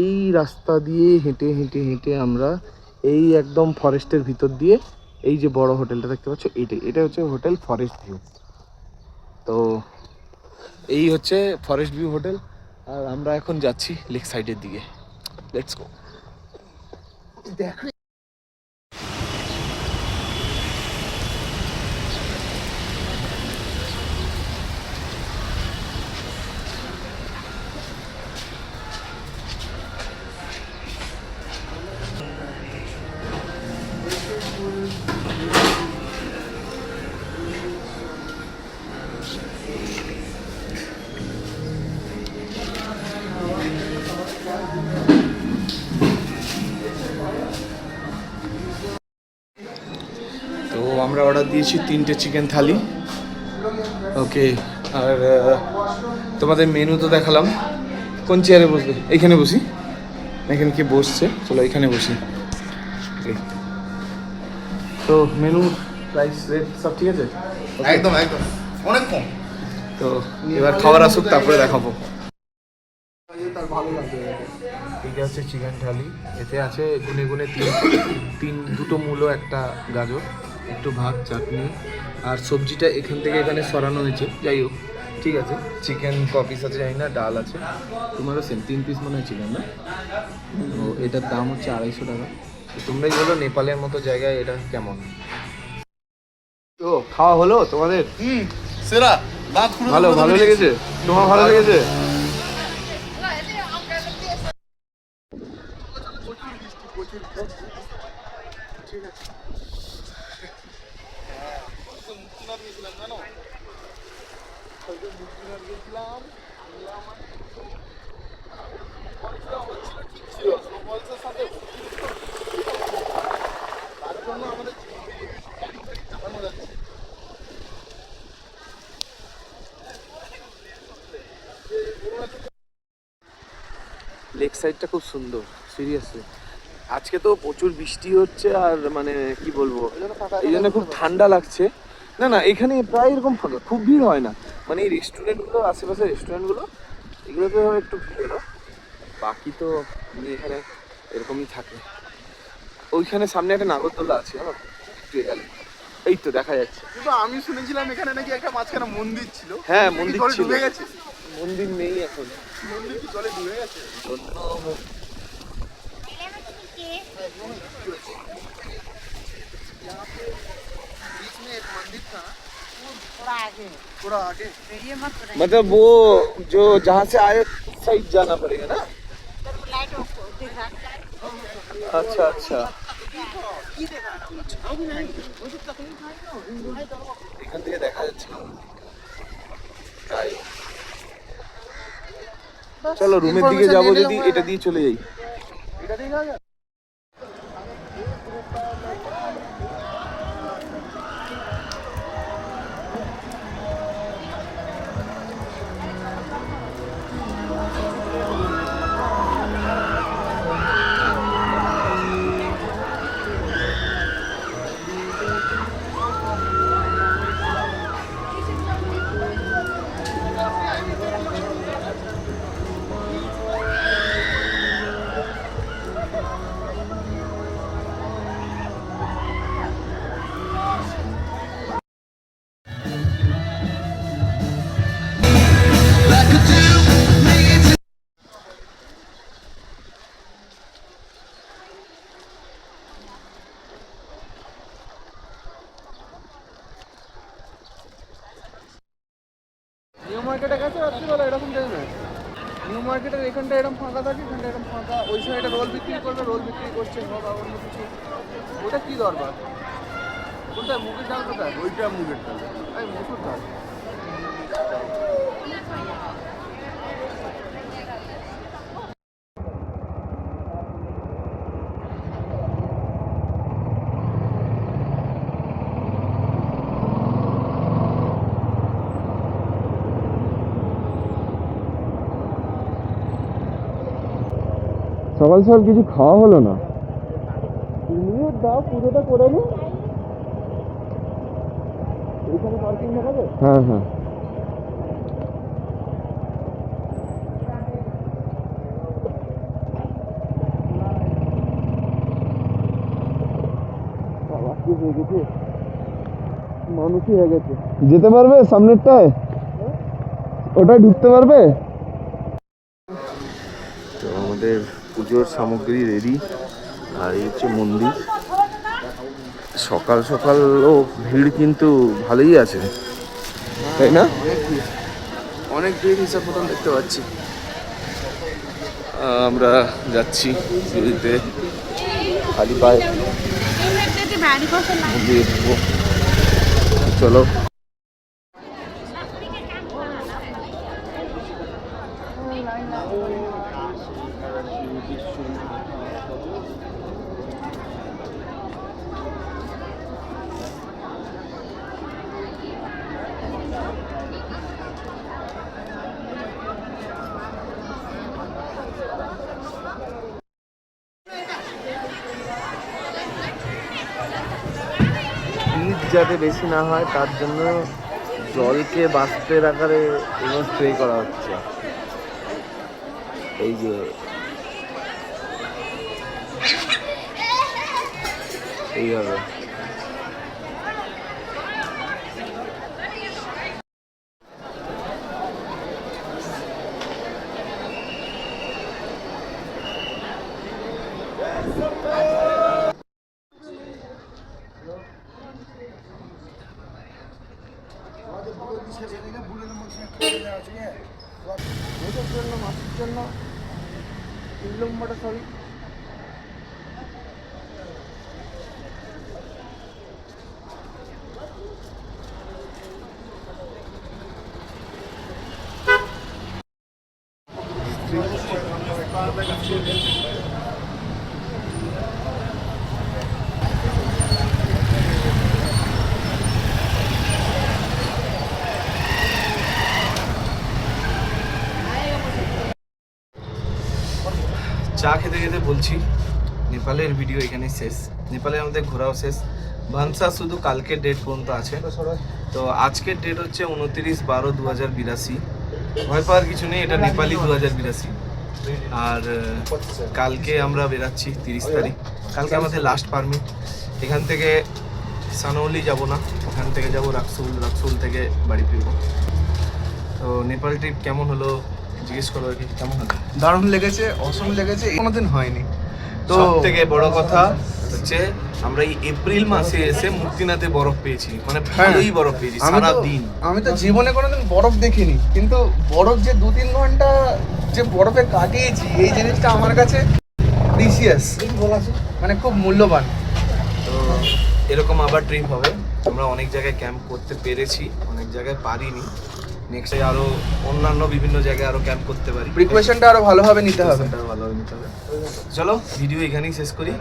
এই রাস্তা দিয়ে হেঁটে হেঁটে হেঁটে আমরা এই একদম ফরেস্টের ভিতর দিয়ে এই যে বড় হোটেলটা দেখতে পাচ্ছ এটা হচ্ছে হোটেল ফরেস্ট ভিউ। তো এই হচ্ছে ফরেস্ট ভিউ হোটেল, আর আমরা এখন যাচ্ছি লেক সাইডের দিকে। Let's go. দেখো তো আমরা অর্ডার দিয়েছি 3টে চিকেন থালি। ওকে, আর তোমাদের মেনু তো দেখালাম। কোন চেয়ারে বসবে? এইখানে বসি। এখানে কি বসছে? চলো এখানে বসি। তো মেনু, প্রাইস, রেট সব ঠিক আছে? একদম একদম অনেক কম। তো এবার খাবার আসুক তারপরে দেখাবো। এটা হচ্ছে চিকেন থালি। এতে আছে গুনে গুনে দুটো মূলো, একটা গাজর, একটু ভাত, চাটনি, আর সবজিটা এখান থেকে এখানে সরানো হয়েছে। যাই হোক, ঠিক আছে। চিকেন কপিস আছে, জানি না, ডাল আছে। তোমারও সেম 3 পিস মনে হয় চিকেন, না? তো এটার দাম হচ্ছে 250 টাকা। তোমরাই বলো নেপালের মতো জায়গায় এটা কেমন। তো খাওয়া হলো তোমাদের? সেরা। ভালো ভালো লেগেছে? তোমার ভালো লেগেছে? লেক সাইডটা খুব সুন্দর, সিরিয়াসলি। আজকে তো প্রচুর বৃষ্টি হচ্ছে, আর মানে কি বলবো, এই জন্য খুব ঠান্ডা লাগছে। না না, এখানে প্রায় এরকম ফাঁকা, খুব ভিড় হয় না। মানে এই রেস্টুরেন্টগুলো, আশেপাশে রেস্টুরেন্টগুলো, এগুলোতে একটু ভিড় হয়। বাকি তো এখানে এরকমই থাকে। ওইখানে সামনে একটা নাগরদোলা আছে, জানো? একটু এখানে এই তো দেখা যাচ্ছে। কিন্তু আমি শুনেছিলাম এখানে নাকি একটা মাঝখানে মন্দির ছিল। হ্যাঁ, মন্দির ছিল। ডুবে গেছে। মন্দির নেই এখন। মন্দির কি জলে ডুবে গেছে? बीच में एक मंदिर था, थोड़ा आगे। मतलब वो जो जहाँ से आए उस साइड जाना पड़ेगा ना? अच्छा अच्छा। এখান থেকে দেখা যাচ্ছে। চলো রুমের দিকে যাবো, যদি এটা দিয়ে চলে যাই। এটা দিয়ে যাওয়া যায়? নিউ মার্কেটে গেছে রাত্রিবেলা এরকম টাইমে? নিউ মার্কেটের এখানটা এরকম ফাঁকা থাকে, এখানটা এরকম ফাঁকা। ওই সাইডে রোল বিক্রি করবে, রোল বিক্রি করছে সব, আর অন্য কিছু। ওটা কি দরকার? কোনটা মুগের ডাল? কোথায় ওইটা? মুগের ডাল, এই মুসুর ডাল। সকাল সকাল কিছু খাওয়া হলো না। তুমিও দাও, পুজোটা করে নি। এখানে পার্কিং দেখাবে? হ্যাঁ হ্যাঁ। হয়ে গেছে, মানুষই হয়ে গেছে। যেতে পারবে সামনেরটায়? ওটাই ঢুকতে পারবে? তো আমাদের পুজোর সামগ্রী রেডি, আর এই হচ্ছে মন্দির। সকাল সকালও ভিড় কিন্তু ভালোই আছে, তাই না? অনেক ভিড় হিসাব মতন দেখতে পাচ্ছি। আমরা যাচ্ছি পুজোতে খালি পায়ে মন্দিরে ঢুকবো। চলো। শীত যাতে বেশি না হয় তার জন্য জলকে বাষ্পের আকারে স্প্রে করা হচ্ছে। এই যে এইভাবে। ওটার জন্য মাছের জন্য 3 নম্বরটা সরি। চা খেতে খেতে বলছি, নেপালের ভিডিও এখানেই শেষ। নেপালে আমাদের ঘোরাও শেষ। ভানসা শুধু কালকের ডেট পর্যন্ত আছে। তো আজকের ডেট হচ্ছে 29/12/2082। ভয় পাওয়ার কিছু নেই, এটা নেপালি 2082। আর কালকে আমরা বেরাচ্ছি 30 তারিখ। কালকে আমাদের লাস্ট পারমিট। এখান থেকে সানৌলি যাব না, ওখান থেকে যাব রাক্সুল, রাক্সুল থেকে বাড়ি ফিরবো। তো নেপাল ট্রিপ কেমন হলো জিজ্ঞেস করো আর কি, কেমন হলো? দারুণ লেগেছে, অসম লেগেছে, কোনোদিন হয়নি। তো সব থেকে বড় কথা হচ্ছে আমরা এই এপ্রিল মাসে এসে মুক্তিনাথে বরফ পেয়েছি, মানে ভালোই বরফ পেয়েছি সারা দিন। আমি তো জীবনে কোনোদিন বরফ দেখিনি, কিন্তু বরফ যে 2-3 ঘন্টা যে বরফে কাটিয়েছি, এই জিনিসটা আমার কাছে প্রিসিয়াস, মানে খুব মূল্যবান। তো এরকম আবার ট্রিপ হবে। আমরা অনেক জায়গায় ক্যাম্প করতে পেরেছি, অনেক জায়গায় পারিনি। নেক্সট আরো অন্যান্য বিভিন্ন জায়গায় আরো ক্যাম্প করতে পারি। প্রিপারেশনটা আরো ভালোভাবে নিতে হবে। ভালোভাবে নিতে হবে। চলো ভিডিও এখানেই শেষ করি।